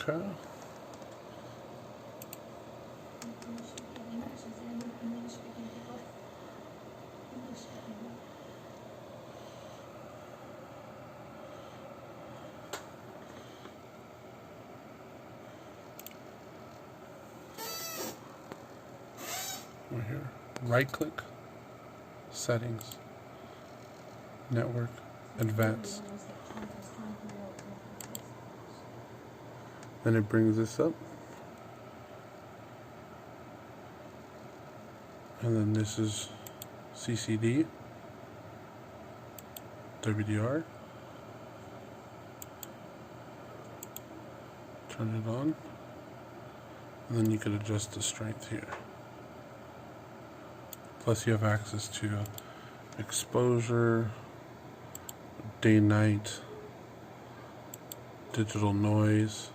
Okay. Right here. Right click. Settings. Network. Advanced. Then it brings this up. And then this is CCD. WDR. Turn it on. And then you can adjust the strength here. Plus you have access to exposure, day night, digital noise.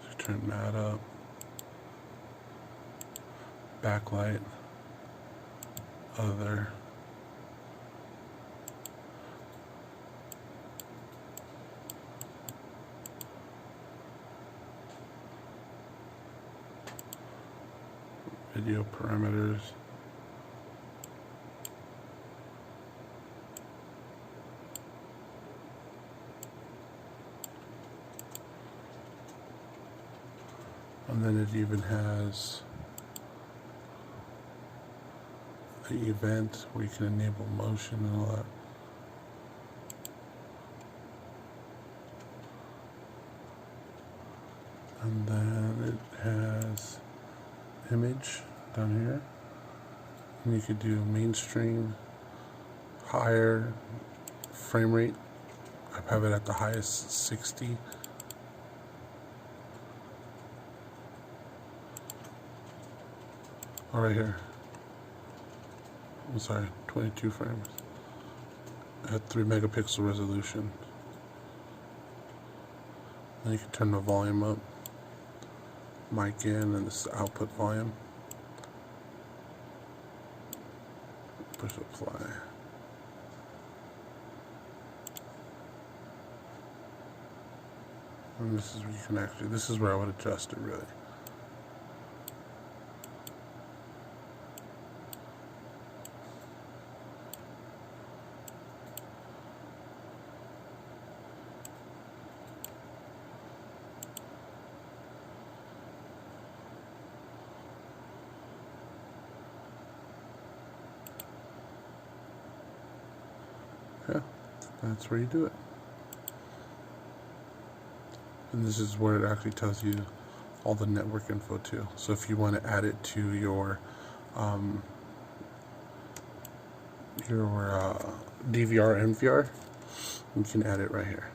So turn that up. Backlight, other. Video parameters. And then it even has the event where you can enable motion and all that. And then it has image down here. And you could do mainstream, higher frame rate. I have it at the highest 60. Oh, right here. I'm sorry, 22 frames at 3 megapixel resolution. Then you can turn the volume up, mic in, and this is output volume. Push apply. And this is where you can actually, this is where I would adjust it really. Yeah, that's where you do it. And this is where it actually tells you all the network info too. So if you want to add it to your DVR, NVR, you can add it right here.